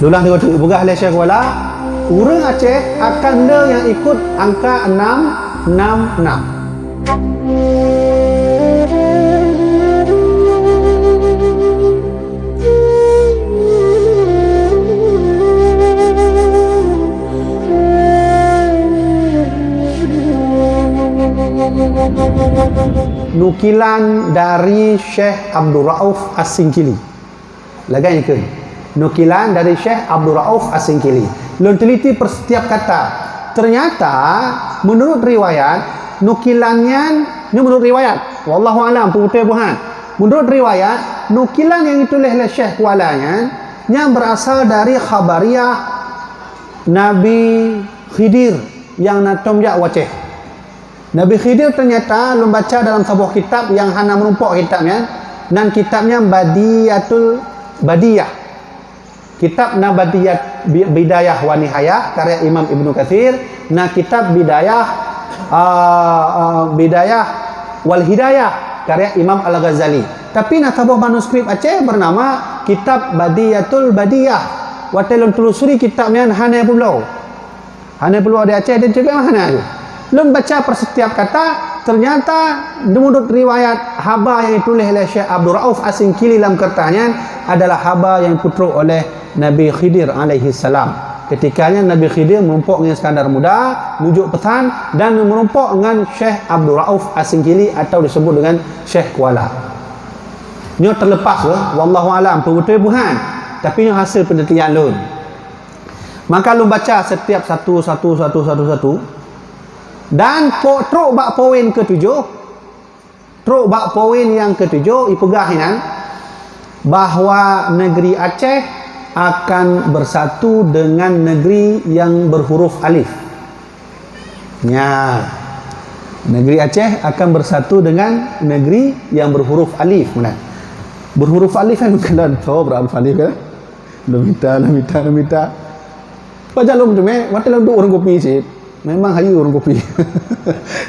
Dulang tengok tu begah le Syekh wala. Urang Aceh akan le yang ikut angka 666. Nukilan dari Syekh Abdul Rauf As-Singkili. Laganya ke? Nukilan dari Syekh Abdul Rauf As-Singkili. Lun teliti per setiap kata. Ternyata menurut riwayat nukilannya ini menurut riwayat. Wallahu alam putih Tuhan. Menurut riwayat nukilan yang ditulis oleh Syekh Kualanya yang berasal dari khabariyah Nabi Khidir yang natomjak waceh. Nabi Khidir ternyata membaca dalam sebuah kitab yang hana menumpuk kitabnya, dan kitabnya Badiyatul Badiyah. Kitab Bidayah wa Nihayah karya Imam Ibnu Katsir, kitab Bidayah wal Hidayah karya Imam Al-Ghazali. Tapi sebuah manuskrip Aceh bernama Kitab Badiyatul Badiyah. Watelun telusuri kitabnya hana pulau. Hana pulau di Aceh dan juga mana tu. Lum baca per setiap kata, ternyata menurut riwayat haba yang ditulis oleh Syekh Abdul Rauf As-Singkili dalam kertasnya adalah haba yang putruk oleh Nabi Khidir alaihi salam. Ketikanya Nabi Khidir menumpuk dengan Iskandar Muda, mujuk pesan dan menumpuk dengan Syekh Abdul Rauf As-Singkili atau disebut dengan Syekh Kuala. Ini terlepas ke, wallahu alam, betul Tuhan. Tapi ini hasil penelitian lun. Maka lun baca setiap satu. Dan truk bak poin ke-7, truk bak poin yang ke-7 ipegahinan bahawa negeri Aceh akan bersatu dengan negeri yang berhuruf alif. Ya. Negeri Aceh akan bersatu dengan negeri yang berhuruf alif. Mana? Berhuruf alif kan bukan tahu berhuruf alif kan? Lamita. Baca lum tu meh, waktu lum orang kopi sih. Memang hayu orang kopi.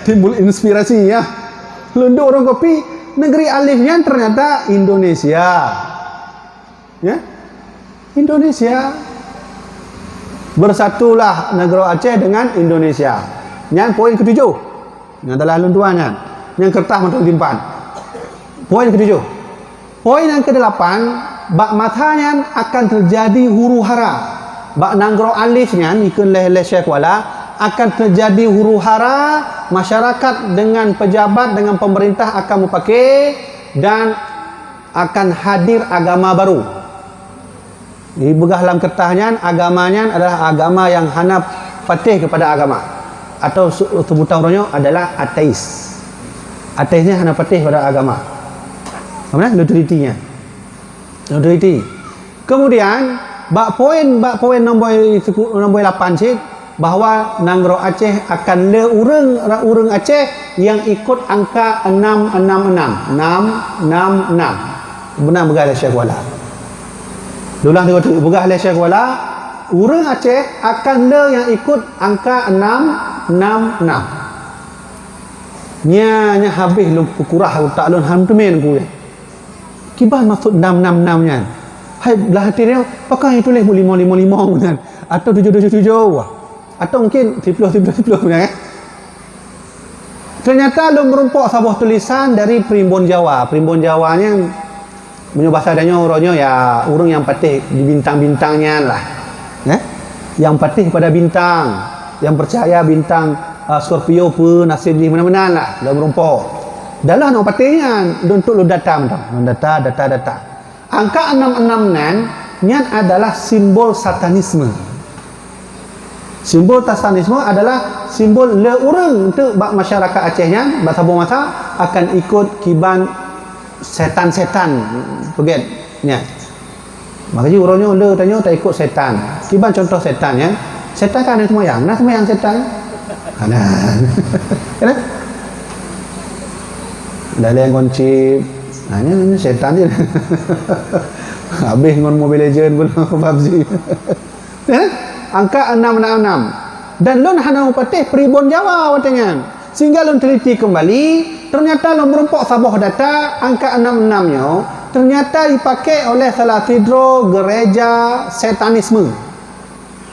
Timbul inspirasi ya. Lunduk orang kopi, negeri alifnya ternyata Indonesia. Ya. Indonesia. Bersatulah negara Aceh dengan Indonesia. Yang poin ke-7. Yang adalah lunduannya. Yang kertas untuk timpan. Poin ke-7. Poin yang ke-8, bak matanya akan terjadi huru-hara. Bak nanggro alifnya ikun leh Syekh Wala akan terjadi huru-hara, masyarakat dengan pejabat dengan pemerintah akan memakai dan akan hadir agama baru. Di begah dalam kertasnya agamanya adalah agama yang hana patih kepada agama atau sebutan orangnya adalah ateis. Ateisnya hana patih pada agama. Mana neutralitinya? Neutrality. Kemudian bak poin nombor 8 sih bahawa Nanggro Aceh akan le urang Aceh yang ikut angka 666. Benar begah oleh Syekh Wala. Dulang tengok begah oleh Syekh Wala, urang Aceh akan le yang ikut angka 666. Nya habis lu kurah tak lun ham tu men ku. Kibah maksud 666 nya. Hai belah hati dia pakai tulis 555 kan atau 777 atau mungkin 10 kan. Ternyata lu merumpuk sebuah tulisan dari Primbon Jawa. Primbon Jawanya punya bahasa adanya orangnya ya urang yang patih di bintang-bintangnya lah. Yang patih pada bintang, yang percaya bintang Scorpio pun nasib di mana-mana lah. Lu merumpuk. Dalah nak patihnya untuk lu data. Angka 666 nya adalah simbol satanisme. Simbol satanisme adalah simbol le urang untuk masyarakat Acehnya bahasa masa akan ikut kiban setan-setan forget nya. Makanya orangnya le tanya tak ikut setan. Kiban contoh setan ya. Setan kan ada semayang. Nah semayang setan. Ada. Kan? Dalam kunci ini setan je. Habis ngon Mobile Legend pun PUBG. Angka 666. Dan lun hana upatih Primbon Jawa watanya. Sehingga lun teliti kembali, ternyata lun merumpuk sabah data angka 66 nya ternyata dipakai oleh salah satu gereja setanisme.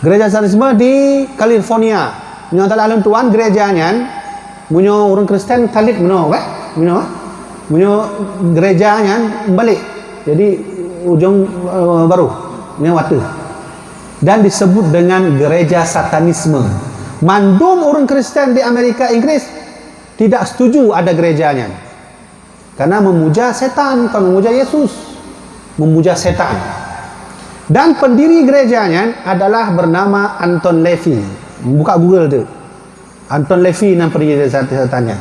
Gereja setanisme di California. Yang telah tuan gerejanya, punya orang Kristen talib punya gerejanya balik. Jadi ujung baru, ini waktu. Dan disebut dengan gereja satanisme. Mandum orang Kristen di Amerika Inggris tidak setuju ada gerejanya. Karena memuja setan, bukan memuja Yesus. Memuja setan. Dan pendiri gerejanya adalah bernama Anton LaVey. Buka Google tu. Anton LaVey yang pendiri setannya.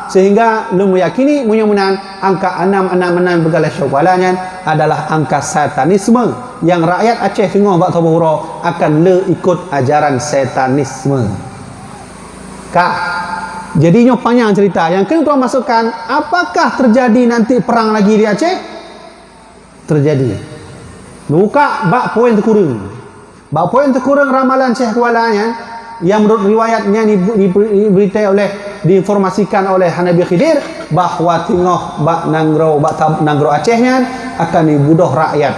Sehingga lu meyakini mudah-mudahan angka 666 bergalah syakwalanya adalah angka satanisme yang rakyat Aceh tengok bak taburo akan le ikut ajaran satanisme. Jadinya panjang cerita. Yang kena tuan masukkan, apakah terjadi nanti perang lagi di Aceh? Terjadi. Buka bak poin terkurung. Bak poin terkurung ramalan Syekh Kualanya yang menurut riwayatnya diinformasikan oleh Hanabi Khidir bahawa tengah bak Nanggro Acehnya akan dibunuh rakyat.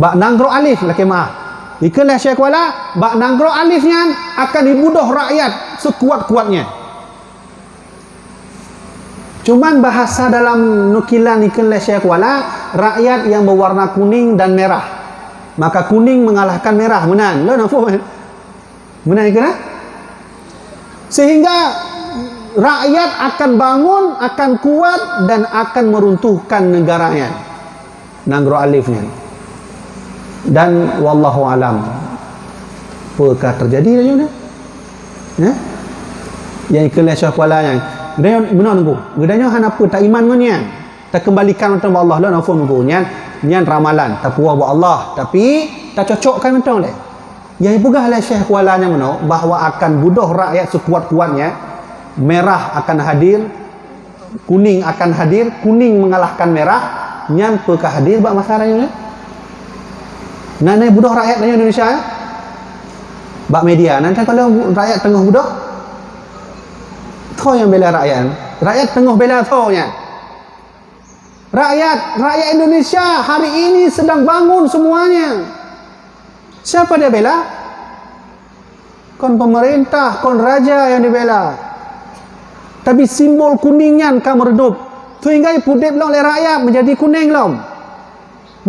Bak Nanggro Alif laki maaf. Ikalah Syekh Kuala, bak Nanggro Alifnya akan dibunuh rakyat sekuat-kuatnya. Cuman bahasa dalam nukilan ikalah Syekh Kuala, rakyat yang berwarna kuning dan merah. Maka kuning mengalahkan merah. Menan. Lo nampak? Benar ke? Sehingga rakyat akan bangun, akan kuat dan akan meruntuhkan negaranya. Nanggro Alifnya. Dan wallahu alam. Apakah terjadi saja? Yang ikhlas syahwalanya. Dia benar nunggu. Gedanya apa tak iman ngonya. Tak kembalikan untuk Allah lah nafsu nunggu. Nyan ramalan tak puas buat Allah, tapi tak cocokkan betul leh. Yang pegah oleh Syekh Kualanya mana bahawa akan bunuh rakyat sekuat-kuatnya. Merah akan hadir, kuning akan hadir, kuning mengalahkan merah. Nyam pekah hadir bak masalahnya. Nana bunuh rakyat di Indonesia ya? Bak media nanti kalau rakyat tengah bunuh, tho yang bela rakyat. Rakyat tengah bela thonya. Rakyat Indonesia hari ini sedang bangun semuanya. Siapa dia bela? Kon pemerintah, kon raja yang dibela. Tapi simbol kuningnya kamu redup. Sehingga putih oleh rakyat menjadi kuning lom.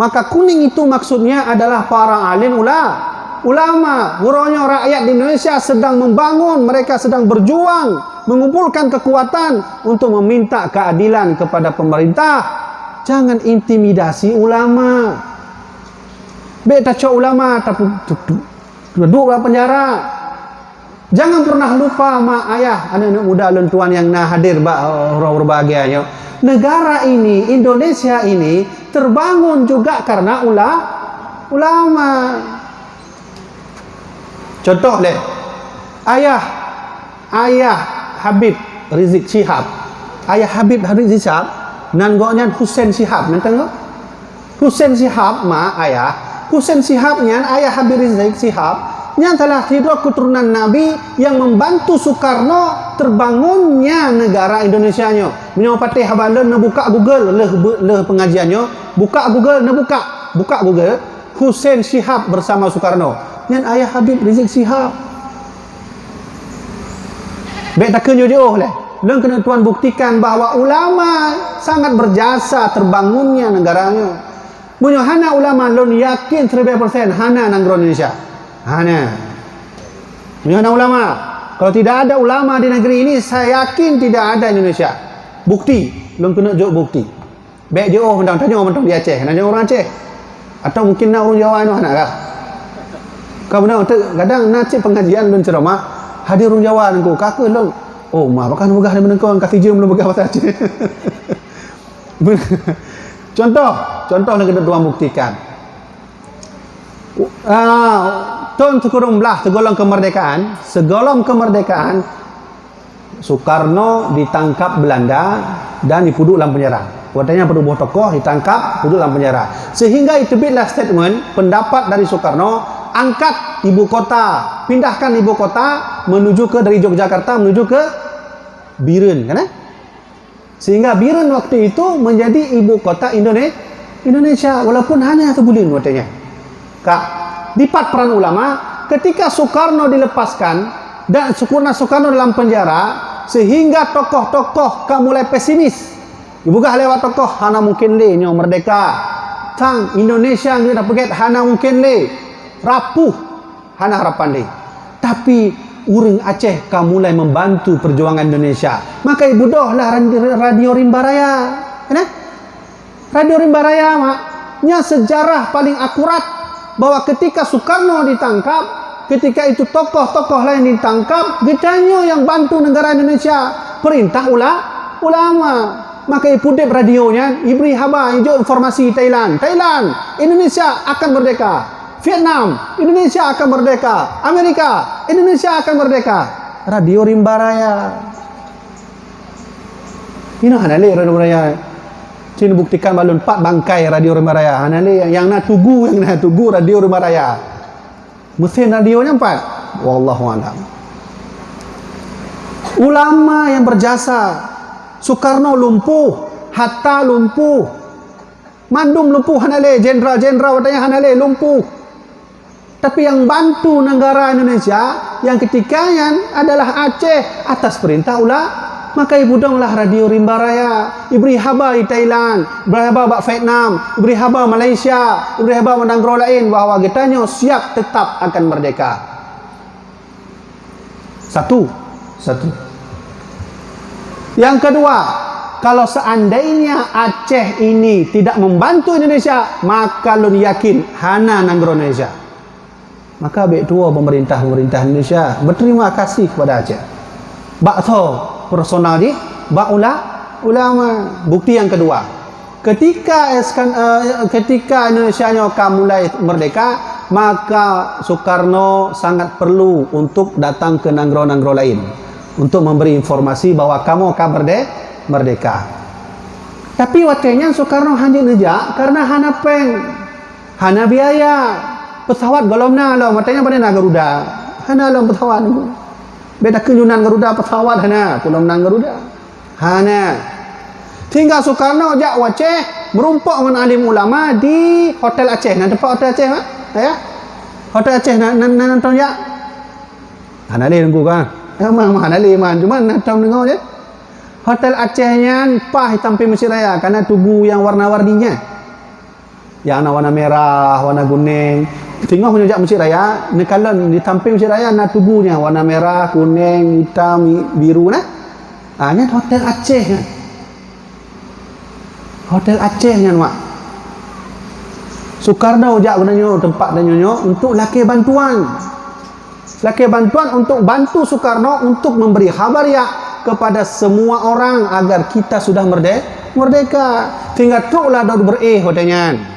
Maka kuning itu maksudnya adalah para alim ulama. Gurunya rakyat di Indonesia sedang membangun, mereka sedang berjuang, mengumpulkan kekuatan untuk meminta keadilan kepada pemerintah. Jangan intimidasi ulama. Beta cok ulama tapi duduk dalam penjara. Jangan pernah lupa mak ayah anak-anak muda lentuan yang nah hadir orang berbahagianya. Negara ini, Indonesia ini terbangun juga karena ulama. Contoh deh. Ayah Habib Rizik Syihab. Ayah Habib Rizik Syihab nanggoknya Hussein Syihab. Nanti enggak? Hussein Syihab mak ayah Hussein Syihab-nya, ayah Habib Rizik Syihab, yang telah tidur keturunan Nabi yang membantu Soekarno terbangunnya negara Indonesia-nya. Menyopati habalan buka Google leh pengajiannya, buka Google buka Google Hussein Syihab bersama Soekarno. Yang ayah Habib Rizik Syihab. Baik tak kenyo leh. Leng kena tuan buktikan bahawa ulama sangat berjasa terbangunnya negaranya. Punya hana ulama lon yakin 100% hana Nanggro Indonesia. Hana. Punya hana ulama. Kalau tidak ada ulama di negeri ini, saya yakin tidak ada Indonesia. Bukti. Lon kena jok bukti. Baik jauh mentang tanya orang di Aceh, nanya orang Aceh. Atau mungkin nak orang Jawa anu anak kah? Kau benar kadang nak cek pengajian lon ceramah hadir orang Jawa nangku kakak lon. Oh, mah bahkan begah di menengkau kasih jam belum begah bahasa Aceh. Contoh yang kita tuan buktikan. Tahun segolong kemerdekaan, Soekarno ditangkap Belanda dan dipuduk dalam penjara. Katanya penubuh tokoh ditangkap, duduk dalam penjara. Sehingga terbitlah statement pendapat dari Soekarno, angkat ibu kota, pindahkan ibu kota menuju ke dari Yogyakarta menuju ke Biren, kan? Sehingga Biren waktu itu menjadi ibu kota Indonesia, walaupun hanya satu bulan katanya. Kak, dipat peran ulama ketika Soekarno dilepaskan dan Soekarno dalam penjara, sehingga tokoh-tokoh mulai pesimis. Dibuka lewat tokoh hana mungkin le nyo merdeka. Tang Indonesia ngi dapat hana mungkin le. Rapuh hana harapan le. Tapi urang Aceh mulai membantu perjuangan Indonesia. Maka ibu doh lah Radio Rimba Raya. Kan? Radio Rimba Raya nya sejarah paling akurat bahwa ketika Soekarno ditangkap, ketika itu tokoh-tokoh lain ditangkap, getanyo yang bantu negara Indonesia, perintah ulama. Maka ipudep radionya, ibri haba hijau informasi Thailand, Indonesia akan merdeka. Vietnam, Indonesia akan merdeka. Amerika, Indonesia akan merdeka. Radio Rimba Raya. Ini hanale Radio Rimba Raya. Cina buktikan balon 4 bangkai Radio Rimba Raya. Hanale yang nak tugu Radio Rimba Raya. Mesin radionya 4. Wallahu a'lam. Ulama yang berjasa. Soekarno lumpuh, Hatta lumpuh, Mandum lumpuh hanale, jenderal watanya hanale lumpuh. Tapi yang bantu negara Indonesia yang ketikanya adalah Aceh atas perintah maka ibu donglah Radio Rimba Raya, ibri haba di Thailand, ibri haba bak Vietnam, ibri haba Malaysia, ibri haba negara lain bahwa getanya siap tetap akan merdeka. Satu. Yang kedua, kalau seandainya Aceh ini tidak membantu Indonesia, maka lun yakin hana negara Indonesia. Maka baik tua pemerintah Indonesia berterima kasih kepada Aceh. Bak tho personal di, bak ulama. Bukti yang kedua, ketika Indonesia mulai merdeka, maka Soekarno sangat perlu untuk datang ke negara-negara lain untuk memberi informasi bahwa kamu akan merdeka. Tapi waktunya Soekarno hanya ngejak karena hana biaya. Pesawat golomna lo, matanya pada Garuda. Hana lo pesawat. Beda kenyunan Garuda pesawat hana, golomna Garuda. Hana. Sehingga Soekarno jak Aceh merumpok dengan alim ulama di Hotel Aceh. Nah, tempat Hotel Aceh, Pak. Ya. Hotel Aceh nonton ya. Hana le nunggu kan. Emang hana le man, cuma nonton dengar je. Hotel Acehnya pah hitam Mesir Raya karena tugu yang warna-warninya. Yang warna merah, warna kuning. Tengok punya Mesir Raya, kalau di tampil Mesir Raya na tubuhnya warna merah, kuning, hitam, biru nah. Nya Hotel Aceh kan. Hotel Aceh kan mak. Soekarno jak gunanya tempat dan nyonya untuk laki bantuan. Laki bantuan untuk bantu Soekarno untuk memberi khabar ya kepada semua orang agar kita sudah merdeka. Tinggal tuklah dah hotelnya.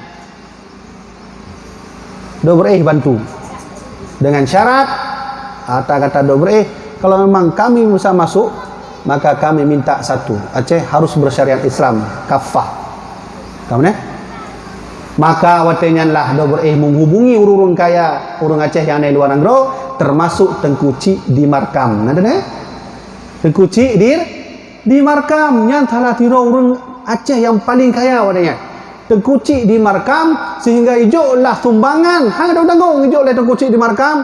Bantu dengan syarat kata kalau memang kami bisa masuk, maka kami minta satu, Aceh harus bersyariat Islam kafah. Kamu ne? Maka watenya lah menghubungi urun kaya urung Aceh yang ada di luar negeri, termasuk Tengku Cik di Markam. Nada ne? Tengku Cik di Markam yang salah tiro urung Aceh yang paling kaya watenya. Tengku Cik di Markam, sehingga hijaulah sumbangan hang dang hijau oleh Tengku Cik di Markam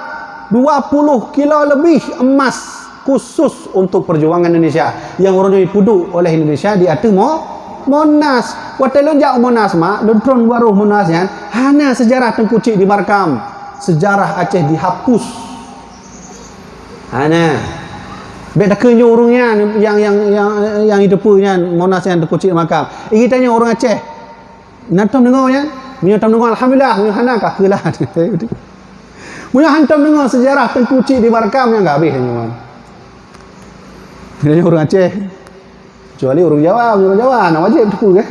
20 kilo lebih emas khusus untuk perjuangan Indonesia yang orang dipuduk oleh Indonesia di atas Monas. Watelon jak Monas mak dontron baru Monasnya hanya sejarah Tengku Cik di Markam, sejarah Aceh dihapus. Hanya beda kenyo orangnya yang hidupnya Monas yang Tengku Cik di Markam. Ini tanya orang Aceh. Nantam dengar ya, menyantam dengar alhamdulillah, menyanhana kakelah. Menyantam dengar sejarah Tengku Cik di Markam yang enggak habis teman. Ini orang Aceh. Kecuali orang Jawa, nak wajib depu ke?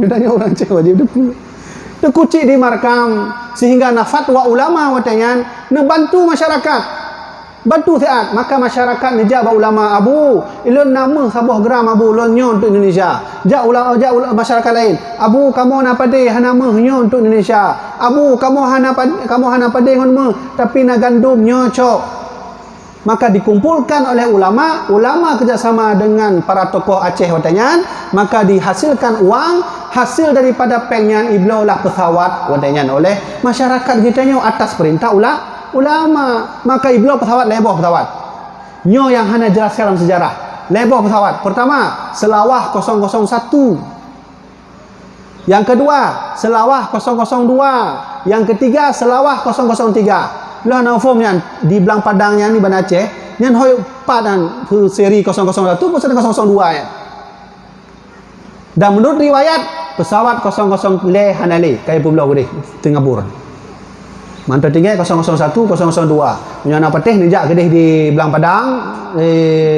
Bedanya orang Aceh wajib depu. Tengku Cik di Markam sehingga na fatwa ulama watanya ngebantu masyarakat. Bantu saat maka masyarakat nejak ulama abu ilun nama sabah gram abu lonyo untuk Indonesia. Jak ulama masyarakat lain. Abu kamu hana pade hana mehnya untuk Indonesia. Abu kamu hana pade ngon meh tapi na gandum nyo cok. maka dikumpulkan oleh ulama kerjasama dengan para tokoh Aceh watanya, maka dihasilkan uang, hasil daripada pengyan iblau lah pesawat watanya oleh masyarakat kita nyo atas perintah ulama. Maka iblau pesawat leboh pesawat. Nyo yang hana jelaskan dalam sejarah. Leboh pesawat. Pertama, Selawah 001. Yang kedua, Selawah 002. Yang ketiga, Selawah 003. Lah na form yang di Belang Padangnya ni Banda Aceh, nyan hoi padan seri 001 pasal 002 ya. Dan menurut riwayat pesawat 00 le hanale kai pulau gede Singapura. Mantap tinggal 001 002. Nyana patih nijak gede di Belang Padang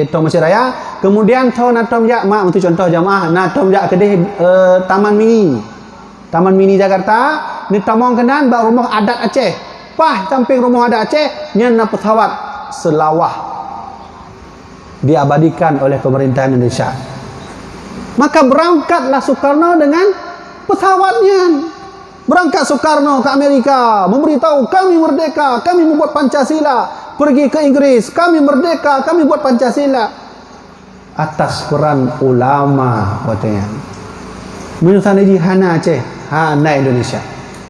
Tong Mesir Raya. Kemudian tahun atom jak mak untuk contoh jamaah na atom jak gede Taman Mini Jakarta ni tamong kenan bak rumah adat Aceh. Pah samping rumah adat Aceh nyana pesawat Selawah diabadikan oleh pemerintah Indonesia. Maka berangkatlah Soekarno dengan pesawatnya. Berangkat Soekarno ke Amerika, memberitahu kami merdeka, kami membuat Pancasila. Pergi ke Inggris, kami merdeka, kami buat Pancasila. Atas peran ulama katanya. Menurut hana Aceh, hana Indonesia.